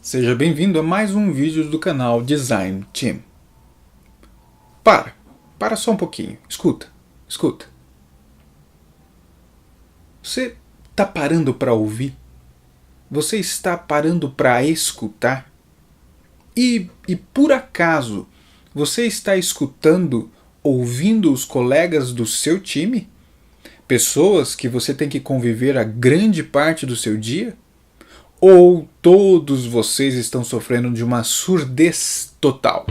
Seja bem-vindo a mais um vídeo do canal Design Team. Para só um pouquinho, escuta. Você está parando para ouvir? Você está parando para escutar? E por acaso, você está escutando, ouvindo os colegas do seu time? Pessoas que você tem que conviver a grande parte do seu dia? Ou todos vocês estão sofrendo de uma surdez total?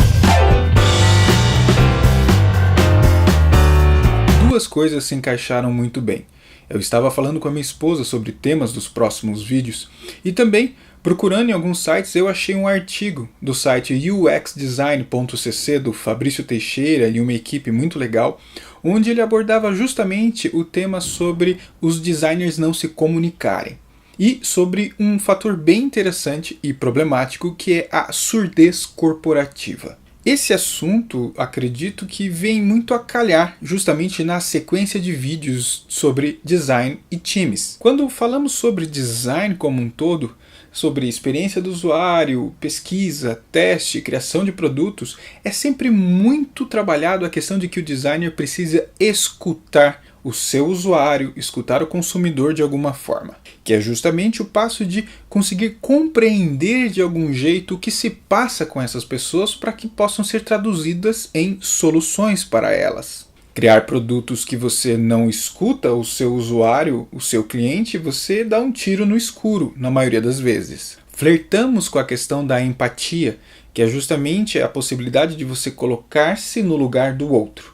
Duas coisas se encaixaram muito bem. Eu estava falando com a minha esposa sobre temas dos próximos vídeos e também, procurando em alguns sites, eu achei um artigo do site uxdesign.cc do Fabrício Teixeira e uma equipe muito legal, onde ele abordava justamente o tema sobre os designers não se comunicarem. E sobre um fator bem interessante e problemático que é a surdez corporativa. Esse assunto, acredito que vem muito a calhar justamente na sequência de vídeos sobre design e times. Quando falamos sobre design como um todo, sobre experiência do usuário, pesquisa, teste, criação de produtos, é sempre muito trabalhado a questão de que o designer precisa escutar o seu usuário, escutar o consumidor de alguma forma, que é justamente o passo de conseguir compreender de algum jeito o que se passa com essas pessoas para que possam ser traduzidas em soluções para elas. Criar produtos que você não escuta o seu usuário, o seu cliente, você dá um tiro no escuro, na maioria das vezes. Flertamos com a questão da empatia, que é justamente a possibilidade de você colocar-se no lugar do outro,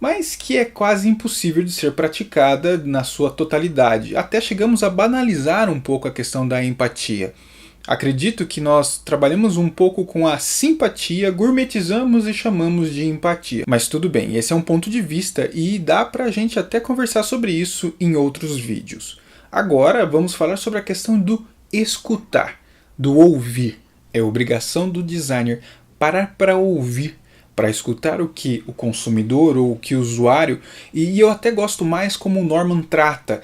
mas que é quase impossível de ser praticada na sua totalidade. Até chegamos a banalizar um pouco a questão da empatia. Acredito que nós trabalhamos um pouco com a simpatia, gourmetizamos e chamamos de empatia. Mas tudo bem, esse é um ponto de vista e dá pra gente até conversar sobre isso em outros vídeos. Agora vamos falar sobre a questão do escutar, do ouvir. É obrigação do designer parar para ouvir, para escutar o que o consumidor ou o que o usuário, e eu até gosto mais como o Norman trata,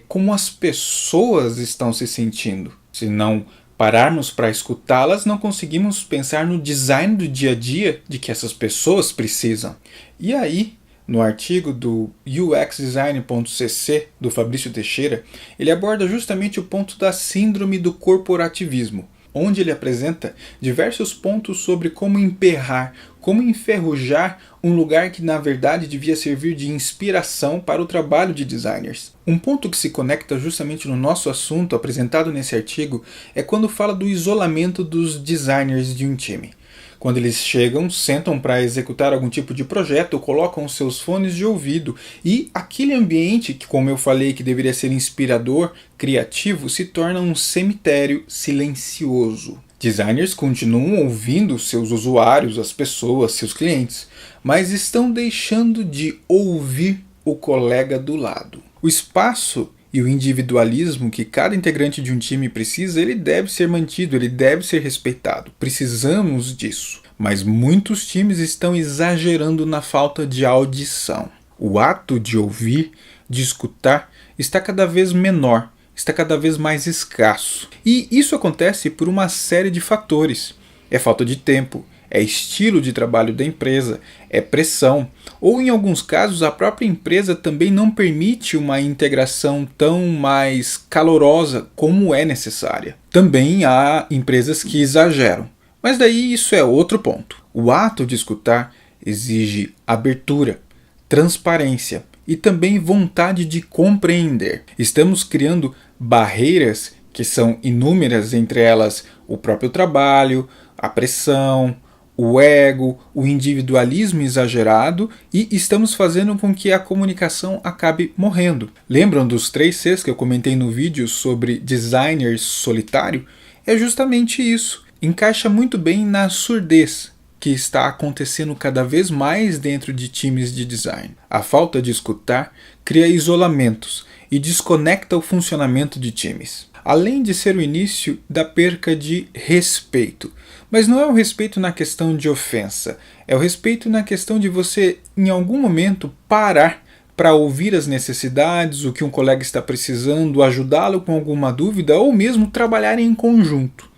como as pessoas estão se sentindo. Se não pararmos para escutá-las, não conseguimos pensar no design do dia a dia de que essas pessoas precisam. E aí, no artigo do uxdesign.cc do Fabrício Teixeira, ele aborda justamente o ponto da síndrome do corporativismo, onde ele apresenta diversos pontos sobre como emperrar, como enferrujar um lugar que na verdade devia servir de inspiração para o trabalho de designers. Um ponto que se conecta justamente no nosso assunto apresentado nesse artigo é quando fala do isolamento dos designers de um time. Quando eles chegam, sentam para executar algum tipo de projeto, colocam seus fones de ouvido e aquele ambiente que, como eu falei, que deveria ser inspirador, criativo, se torna um cemitério silencioso. Designers continuam ouvindo seus usuários, as pessoas, seus clientes, mas estão deixando de ouvir o colega do lado. O espaço e o individualismo que cada integrante de um time precisa, ele deve ser mantido, ele deve ser respeitado. Precisamos disso. Mas muitos times estão exagerando na falta de audição. O ato de ouvir, de escutar, está cada vez menor, está cada vez mais escasso. E isso acontece por uma série de fatores. É falta de tempo, é estilo de trabalho da empresa, é pressão, ou em alguns casos a própria empresa também não permite uma integração tão mais calorosa como é necessária. Também há empresas que exageram, mas daí isso é outro ponto. O ato de escutar exige abertura, transparência e também vontade de compreender. Estamos criando barreiras que são inúmeras, entre elas o próprio trabalho, a pressão, o ego, o individualismo exagerado, e estamos fazendo com que a comunicação acabe morrendo. Lembram dos 3 Cs que eu comentei no vídeo sobre designer solitário? É justamente isso. Encaixa muito bem na surdez que está acontecendo cada vez mais dentro de times de design. A falta de escutar cria isolamentos e desconecta o funcionamento de times. Além de ser o início da perca de respeito. Mas não é o respeito na questão de ofensa, é o respeito na questão de você, em algum momento, parar para ouvir as necessidades, o que um colega está precisando, ajudá-lo com alguma dúvida ou mesmo trabalhar em conjunto.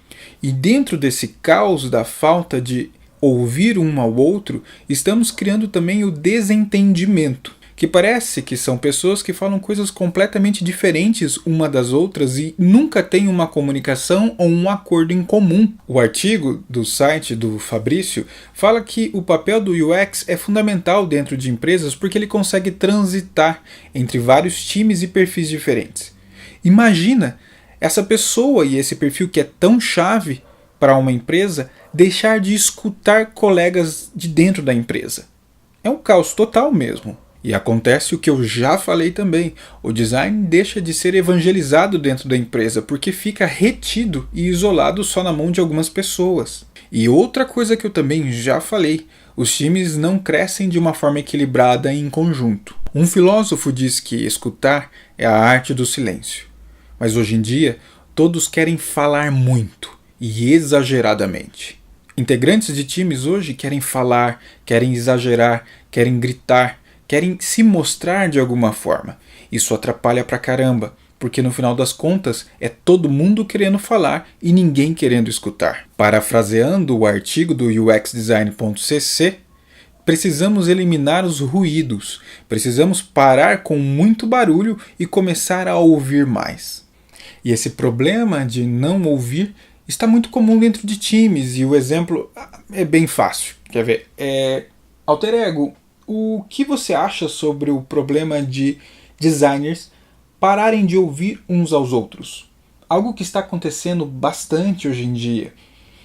E dentro desse caos da falta de ouvir um ao outro, estamos criando também o desentendimento, que parece que são pessoas que falam coisas completamente diferentes uma das outras e nunca têm uma comunicação ou um acordo em comum. O artigo do site do Fabrício fala que o papel do UX é fundamental dentro de empresas porque ele consegue transitar entre vários times e perfis diferentes. Imagina essa pessoa e esse perfil que é tão chave para uma empresa deixar de escutar colegas de dentro da empresa. É um caos total mesmo. E acontece o que eu já falei também, o design deixa de ser evangelizado dentro da empresa porque fica retido e isolado só na mão de algumas pessoas. E outra coisa que eu também já falei, os times não crescem de uma forma equilibrada em conjunto. Um filósofo diz que escutar é a arte do silêncio. Mas hoje em dia, todos querem falar muito e exageradamente. Integrantes de times hoje querem falar, querem exagerar, querem gritar, querem se mostrar de alguma forma. Isso atrapalha pra caramba, porque no final das contas é todo mundo querendo falar e ninguém querendo escutar. Parafraseando o artigo do uxdesign.cc, precisamos eliminar os ruídos, precisamos parar com muito barulho e começar a ouvir mais. E esse problema de não ouvir está muito comum dentro de times, e o exemplo é bem fácil. Quer ver? Alter Ego, o que você acha sobre o problema de designers pararem de ouvir uns aos outros? Algo que está acontecendo bastante hoje em dia.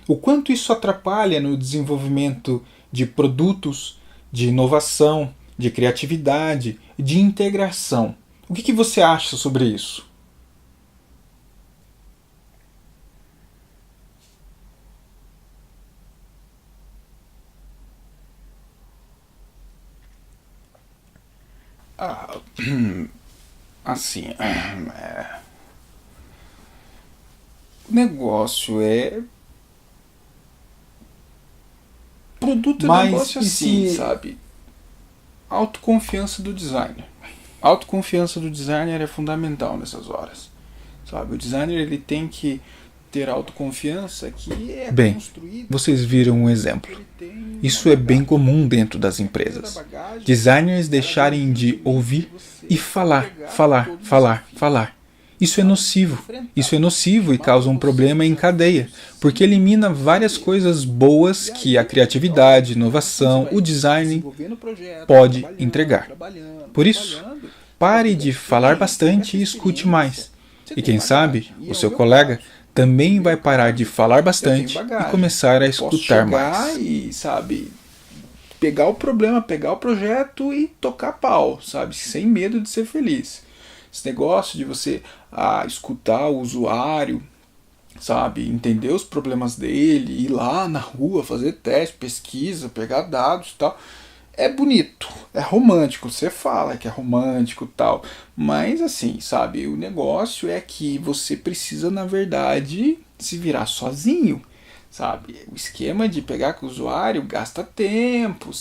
O quanto isso atrapalha no desenvolvimento de produtos, de inovação, de criatividade, de integração. O que você acha sobre isso? Assim, o negócio é produto é negócio assim, sabe? Autoconfiança do designer. Autoconfiança do designer é fundamental nessas horas, sabe? O designer ele tem que ter autoconfiança que é bem, vocês viram um exemplo. Isso é bem comum dentro das empresas. Designers deixarem de ouvir e falar. Isso é nocivo. Isso é nocivo e causa um problema em cadeia, porque elimina várias coisas boas que a criatividade, inovação, o design pode entregar. Por isso, pare de falar bastante e escute mais. E quem sabe, o seu colega também vai parar de falar bastante e começar a escutar mais. E, sabe, pegar o problema, pegar o projeto e tocar pau, sabe, sem medo de ser feliz. Esse negócio de você escutar o usuário, sabe, entender os problemas dele, ir lá na rua, fazer teste, pesquisa, pegar dados e tal, é bonito, é romântico, você fala que é romântico e tal, mas assim, sabe, o negócio é que você precisa, na verdade, se virar sozinho, sabe, o esquema de pegar com o usuário gasta tempo,